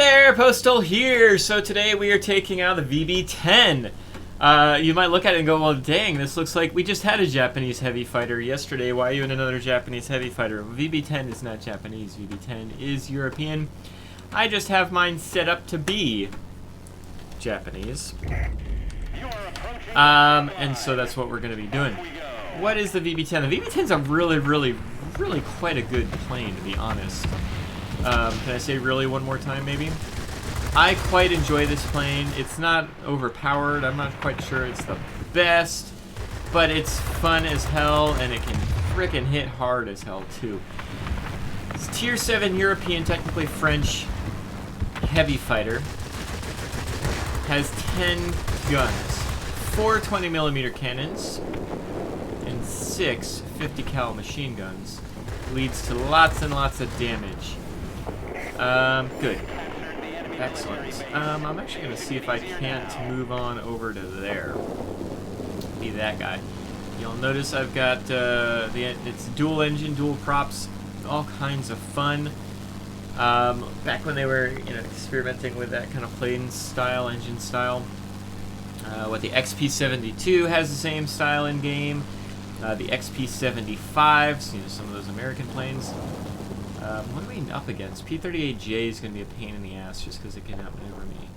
there, Postal here. So today we are taking out the VB-10. You might look at it and go, well, dang, this looks like we just had a Japanese heavy fighter yesterday. Why even another Japanese heavy fighter? VB-10 is not Japanese. VB-10 is European. I just have mine set up to be Japanese. And so that's what we're going to be doing. What is the VB-10? The VB-10 is a really quite a good plane, to be honest. Can I say really one more time, maybe? I quite enjoy this plane. It's not overpowered. I'm not quite sure it's the best, but it's fun as hell, and it can frickin' hit hard as hell, too. It's Tier 7 European, technically French, heavy fighter. Has 10 guns, 4 20mm cannons, and 6 50 cal machine guns. Leads to lots and lots of damage. Good. Excellent. I'm actually going to see if I can't move on over to there. Be that guy. You'll notice I've got, it's dual engine, dual props, all kinds of fun. Back when they were, experimenting with that kind of plane style, engine style. What the XP-72 has the same style in game. The XP-75s, some of those American planes. What are we up against? P-38J is going to be a pain in the ass just because it can outmaneuver me.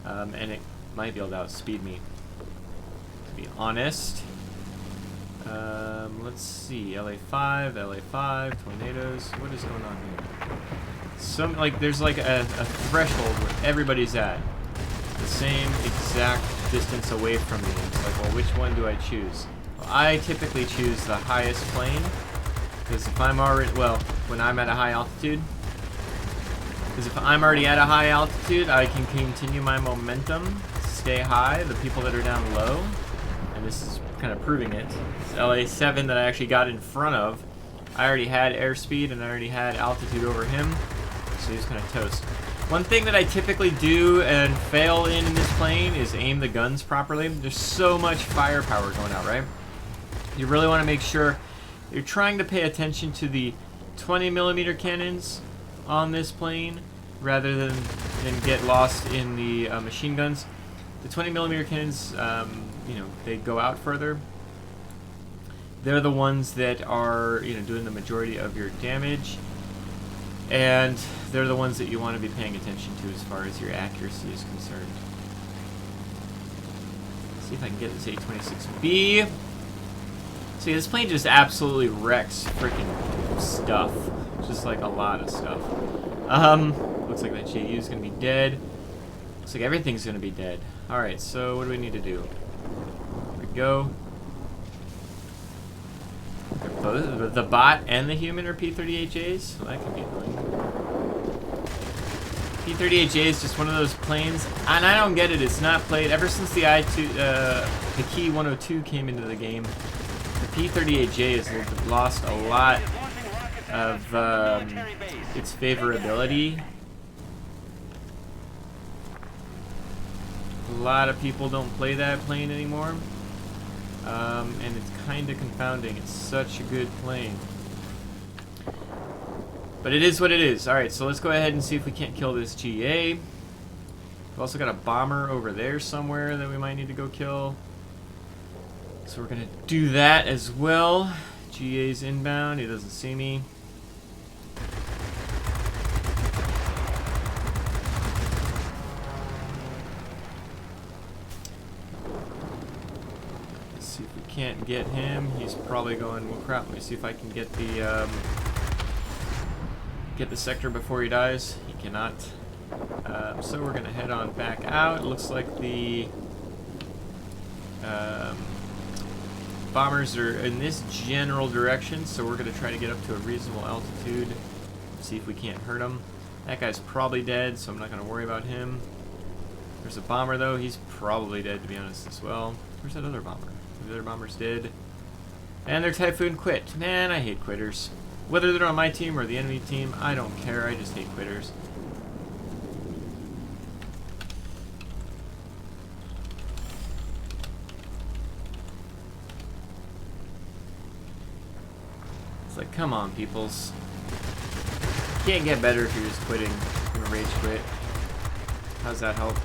And it might be able to outspeed me, to be honest. Let's see. LA-5, Tornadoes. What is going on here? There's like a threshold where everybody's at. The same exact distance away from me. It's like, well, which one do I choose? Well, I typically choose the highest plane. Because if I'm already, when I'm at a high altitude, I can continue my momentum, stay high. The people that are down low, and this is kind of proving it, it's LA-7 that I actually got in front of. I already had airspeed and I already had altitude over him, so he's kind of toast. One thing that I typically do and fail in this plane is aim the guns properly. There's so much firepower going out, right? You really want to make sure you're trying to pay attention to the 20mm cannons on this plane rather than get lost in the machine guns. The 20mm cannons, they go out further. They're the ones that are, doing the majority of your damage, and they're the ones that you want to be paying attention to as far as your accuracy is concerned. Let's see if I can get this A-26B. See, this plane just absolutely wrecks freaking stuff. Just like a lot of stuff. Looks like that JU is going to be dead. Looks like everything's going to be dead. Alright, so what do we need to do? There we go. Both the bot and the human are P-38Js? Well, that could be annoying. P-38J is just one of those planes, and I don't get it. It's not played ever since the the Key 102 came into the game. The P-38J has lost a lot of its favorability. A lot of people don't play that plane anymore, and it's kind of confounding. It's such a good plane. But it is what it is. Alright, so let's go ahead and see if we can't kill this GA. We've also got a bomber over there somewhere that we might need to go kill. So we're going to do that as well. GA's inbound. He doesn't see me. Let's see if we can't get him. He's probably going, well, crap. Let me see if I can get the sector before he dies. He cannot. So we're going to head on back out. It looks like the bombers are in this general direction, so we're going to try to get up to a reasonable altitude, see if we can't hurt him. That guy's probably dead, so I'm not going to worry about him. There's a bomber, though. He's probably dead, to be honest, as well. Where's that other bomber? The other bomber's dead. And their Typhoon quit. Man, I hate quitters. Whether they're on my team or the enemy team, I don't care. I just hate quitters. It's like, come on, peoples. Can't get better if you're just quitting. You're gonna rage quit. How's that help?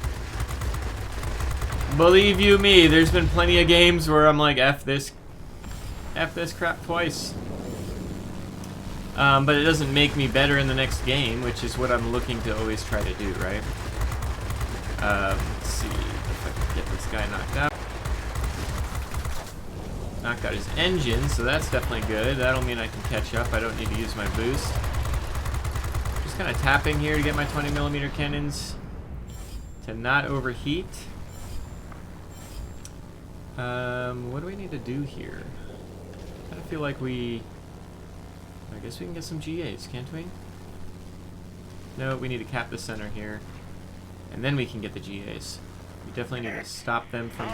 Believe you me, there's been plenty of games where I'm like, F this crap twice. But it doesn't make me better in the next game, which is what I'm looking to always try to do, right? Let's see if I can get this guy knocked out. Knocked out his engine, so that's definitely good. That'll mean I can catch up. I don't need to use my boost. Just kind of tapping here to get my 20mm cannons to not overheat. What do we need to do here? I feel like I guess we can get some GAs, can't we? No, we need to cap the center here. And then we can get the GAs. We definitely need to stop them from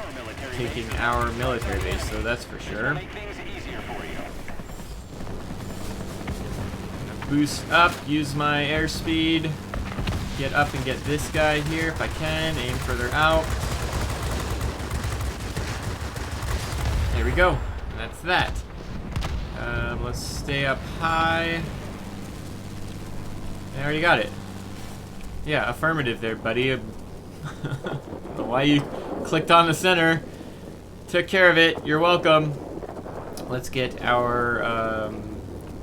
taking our military base, so that's for sure. Boost up, use my airspeed. Get up and get this guy here if I can. Aim further out. There we go. And that's that. Let's stay up high. I already got it. Yeah, affirmative there, buddy. I don't know why you clicked on the center. Took care of it. You're welcome. Let's get our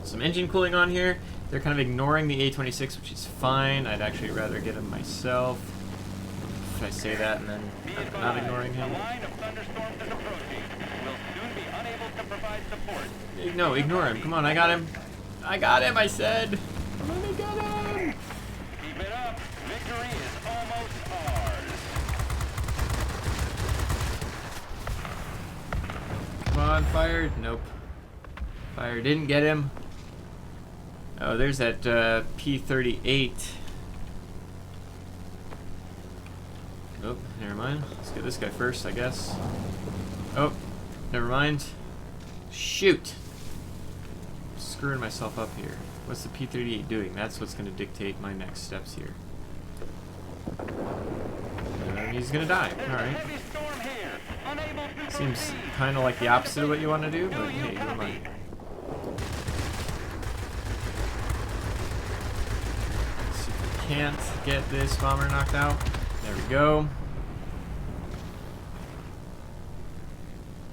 some engine cooling on here. They're kind of ignoring the A-26, which is fine. I'd actually rather get him myself. Should I say that and then not ignoring him? No, ignore him. Come on, I got him. I got him, I said. Let me get him. Keep it up. Victory is almost ours. Come on, fired. Nope. Fire didn't get him. Oh, there's that P-38. Oh, never mind. Let's get this guy first, I guess. Oh, never mind. Shoot. I'm screwing myself up here. What's the P-38 doing? That's what's going to dictate my next steps here. He's going to die. Alright. Seems kind of like the opposite of what you want to do, but hey, who am I? Let's see if we can't get this bomber knocked out. There we go.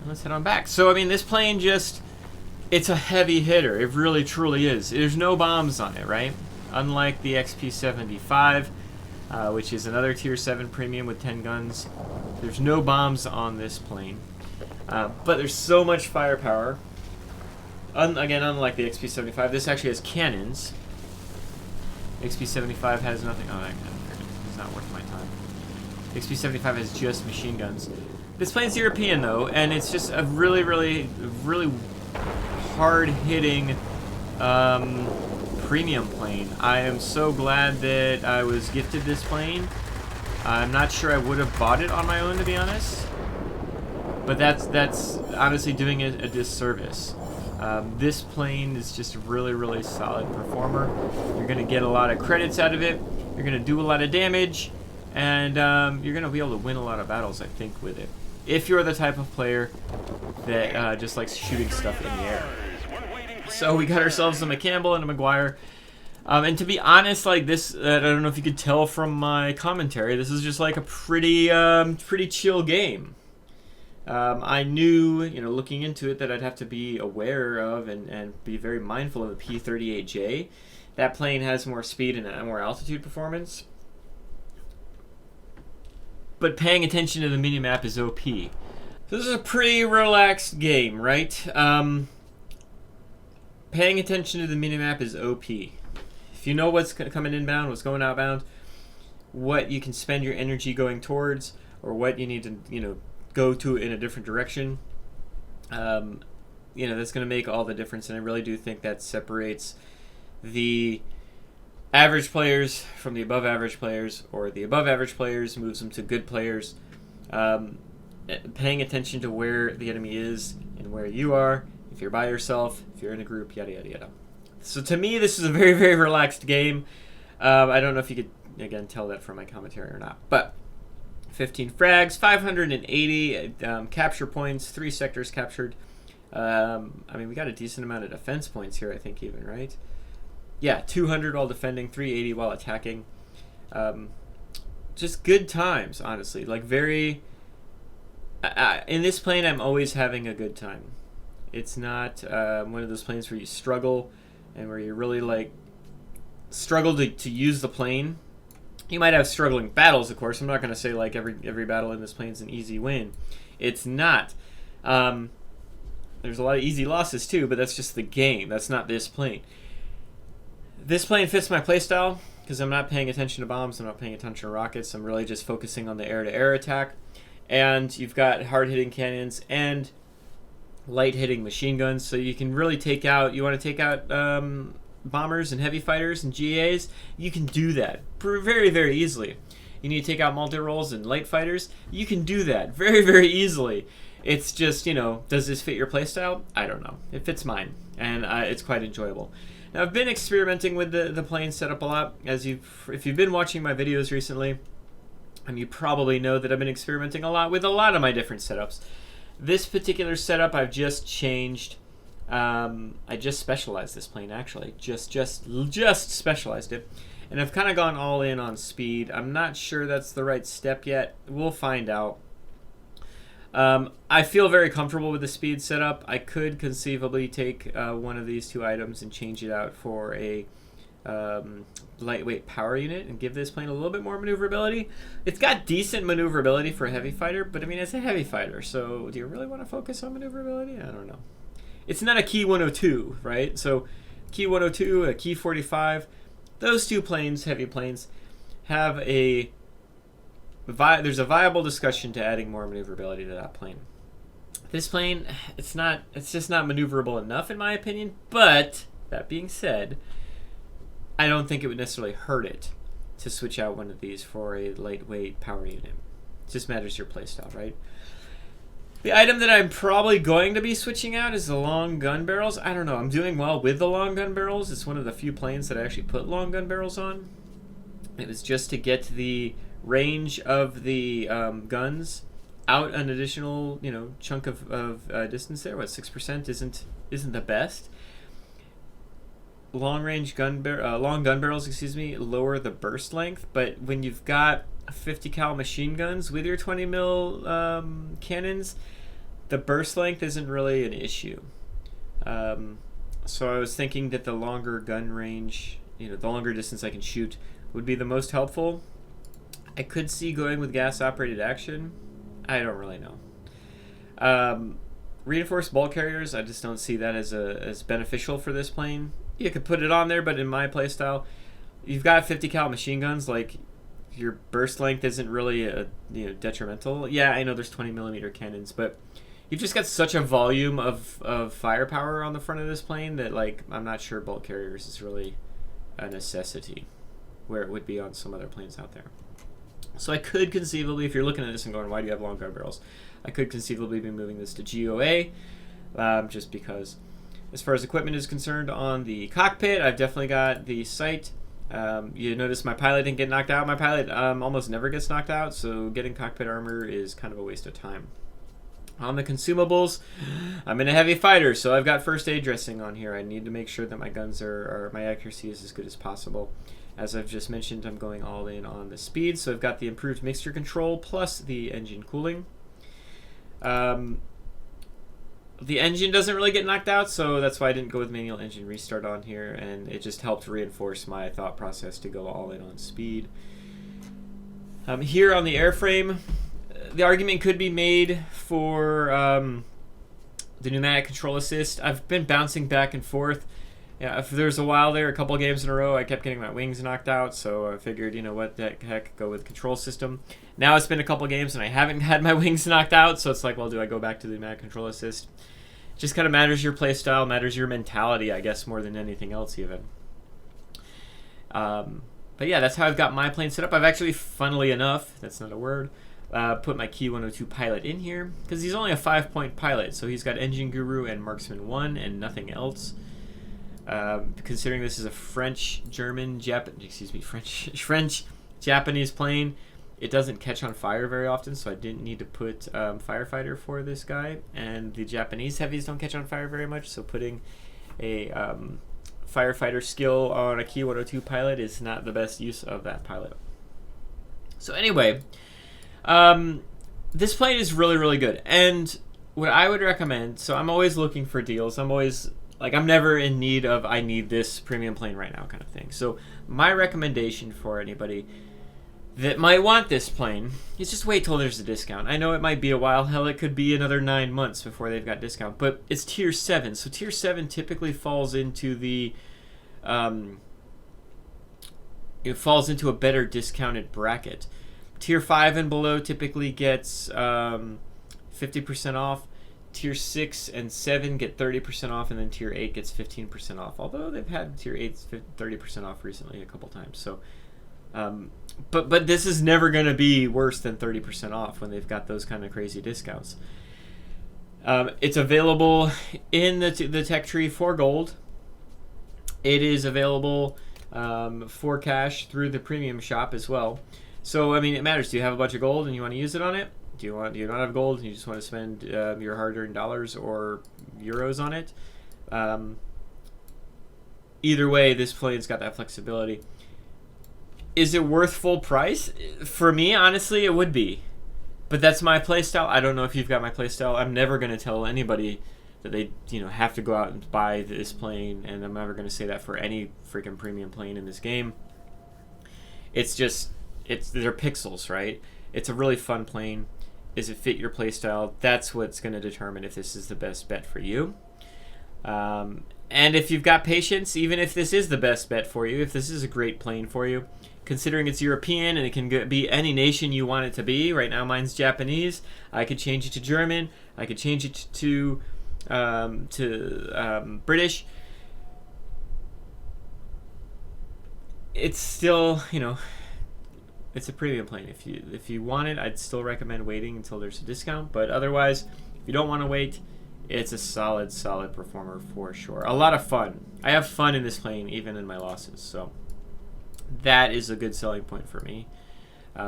Let's head on back. So, I mean, this plane just, it's a heavy hitter. It really, truly is. There's no bombs on it, right? Unlike the XP-75, which is another Tier 7 premium with 10 guns. There's no bombs on this plane. But there's so much firepower. Again, unlike the XP-75, this actually has cannons. XP-75 has nothing. Oh, that is not worth my time. XP-75 has just machine guns. This plane's European, though, and it's just a really, really, really hard-hitting premium plane. I am so glad that I was gifted this plane. I'm not sure I would have bought it on my own, to be honest. But that's honestly doing it a disservice. This plane is just a really, really solid performer. You're going to get a lot of credits out of it. You're going to do a lot of damage. And you're going to be able to win a lot of battles, I think, with it. If you're the type of player that just likes shooting stuff in the air. So we got ourselves a McCampbell and a McGuire. And to be honest, like this, I don't know if you could tell from my commentary, this is just like a pretty chill game. I knew, looking into it, that I'd have to be aware of and be very mindful of the P-38J. That plane has more speed and more altitude performance. But paying attention to the minimap is OP. So this is a pretty relaxed game, right? Paying attention to the minimap is OP. If you know what's coming inbound, what's going outbound, what you can spend your energy going towards, or what you need to, go to in a different direction, that's going to make all the difference. And I really do think that separates the average players from the above average players, or the above average players moves them to good players. Paying attention to where the enemy is and where you are, if you're by yourself, if you're in a group, yada yada yada. So to me, this is a very, very relaxed game. I don't know if you could, again, tell that from my commentary or not, but 15 frags, 580 capture points, 3 sectors captured. We got a decent amount of defense points here, I think, even, right? Yeah, 200 while defending, 380 while attacking. Just good times, honestly. Like, very... in this plane, I'm always having a good time. It's not one of those planes where you struggle and where you really, like, struggle to use the plane. You might have struggling battles, of course. I'm not going to say, like, every battle in this plane is an easy win. It's not. There's a lot of easy losses, too, but that's just the game. That's not this plane. This plane fits my playstyle because I'm not paying attention to bombs. I'm not paying attention to rockets. I'm really just focusing on the air-to-air attack. And you've got hard-hitting cannons and light-hitting machine guns, so you can really take out... You want to take out bombers and heavy fighters and GAs? You can do that very, very easily. You need to take out multi-rolls and light fighters? You can do that very, very easily. It's just, you know, does this fit your playstyle? I don't know. It fits mine, and it's quite enjoyable. Now, I've been experimenting with the plane setup a lot. If you've been watching my videos recently, you probably know that I've been experimenting a lot with a lot of my different setups. This particular setup I've just changed. I just specialized this plane, actually. Just specialized it. And I've kind of gone all in on speed. I'm not sure that's the right step yet. We'll find out. I feel very comfortable with the speed setup. I could conceivably take one of these two items and change it out for a lightweight power unit and give this plane a little bit more maneuverability. It's got decent maneuverability for a heavy fighter, but I mean, it's a heavy fighter, so do you really want to focus on maneuverability? I don't know. It's not a Key 102, right? So Key 102, a Key 45, those two planes, heavy planes, have there's a viable discussion to adding more maneuverability to that plane. This plane, it's just not maneuverable enough in my opinion, but that being said, I don't think it would necessarily hurt it to switch out one of these for a lightweight power unit. It just matters your playstyle, right? The item that I'm probably going to be switching out is the long gun barrels. I don't know. I'm doing well with the long gun barrels. It's one of the few planes that I actually put long gun barrels on. It was just to get the range of the guns out an additional, chunk of distance there. What, 6% isn't the best. Long gun barrels, lower the burst length, but when you've got 50 cal machine guns with your 20 mil cannons, the burst length isn't really an issue. So I was thinking that the longer gun range, the longer distance I can shoot would be the most helpful. I could see going with gas operated action. I don't really know. Reinforced ball carriers, I just don't see that as beneficial for this plane. You could put it on there, but in my playstyle, you've got 50 cal machine guns. Like, your burst length isn't really detrimental. Yeah, I know there's 20 millimeter cannons, but you've just got such a volume of firepower on the front of this plane that, like, I'm not sure bolt carriers is really a necessity where it would be on some other planes out there. So I could conceivably, if you're looking at this and going, why do you have long gun barrels? I could conceivably be moving this to GOA, just because. As far as equipment is concerned, on the cockpit, I've definitely got the sight. You notice my pilot didn't get knocked out. My pilot almost never gets knocked out, so getting cockpit armor is kind of a waste of time. On the consumables, I'm in a heavy fighter, so I've got first aid dressing on here. I need to make sure that my guns my accuracy is as good as possible. As I've just mentioned, I'm going all in on the speed, so I've got the improved mixture control plus the engine cooling. The engine doesn't really get knocked out, so that's why I didn't go with manual engine restart on here, and it just helped reinforce my thought process to go all in on speed. Here on the airframe, the argument could be made for the pneumatic control assist. I've been bouncing back and forth. Yeah, if there's a while there, a couple games in a row, I kept getting my wings knocked out, so I figured, what the heck, go with control system. Now it's been a couple games and I haven't had my wings knocked out, so it's like, well, do I go back to the pneumatic control assist? Just kind of matters your playstyle, matters your mentality, I guess, more than anything else even. But yeah, that's how I've got my plane set up. I've actually, funnily enough, that's not a word, put my Key 102 pilot in here, because he's only a 5-point pilot, so he's got Engine Guru and Marksman 1 and nothing else. Considering this is a French-Japanese plane, it doesn't catch on fire very often, so I didn't need to put firefighter for this guy. And the Japanese heavies don't catch on fire very much, so putting a firefighter skill on a Key 102 pilot is not the best use of that pilot. So anyway, this plane is really, really good. And what I would recommend, so I'm always looking for deals. I'm always, like, I'm never in need of, I need this premium plane right now kind of thing. So my recommendation for anybody that might want this plane is just wait till there's a discount. I know it might be a while. Hell, it could be another 9 months before they've got discount. But it's Tier 7. So Tier 7 typically falls into the... it falls into a better discounted bracket. Tier 5 and below typically gets 50% off. Tier 6 and 7 get 30% off, and then Tier 8 gets 15% off. Although they've had Tier 8 30% off recently a couple times. So, but this is never going to be worse than 30% off when they've got those kind of crazy discounts. It's available in the tech tree for gold. It is available for cash through the premium shop as well. So, I mean, it matters. Do you have a bunch of gold and you want to use it on it? Do you not have gold and you just want to spend your hard-earned dollars or euros on it? Either way, this plane's got that flexibility. Is it worth full price? For me, honestly, it would be. But that's my playstyle. I don't know if you've got my playstyle. I'm never going to tell anybody that they have to go out and buy this plane, and I'm never going to say that for any freaking premium plane in this game. They're pixels, right? It's a really fun plane. Does it fit your playstyle? That's what's going to determine if this is the best bet for you. And if you've got patience, even if this is the best bet for you, if this is a great plane for you, considering it's European and it can be any nation you want it to be. Right now mine's Japanese. I could change it to German. I could change it to British. It's still, it's a premium plane. If you want it, I'd still recommend waiting until there's a discount. But otherwise, if you don't want to wait, it's a solid performer for sure. A lot of fun. I have fun in this plane, even in my losses. So that is a good selling point for me,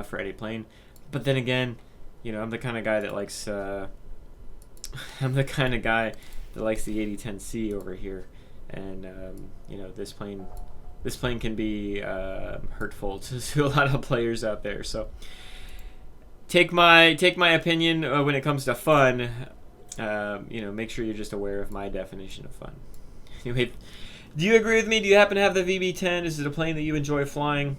for any plane. But then again, I'm the kind of guy that likes. I'm the kind of guy that likes the 8010C over here, and this plane. This plane can be hurtful to a lot of players out there. So take my opinion when it comes to fun. Make sure you're just aware of my definition of fun. Anyway, do you agree with me? Do you happen to have the VB10? Is it a plane that you enjoy flying?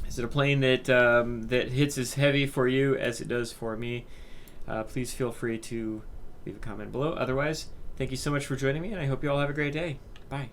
Is it a plane that hits as heavy for you as it does for me? Please feel free to leave a comment below. Otherwise, thank you so much for joining me, and I hope you all have a great day. Bye.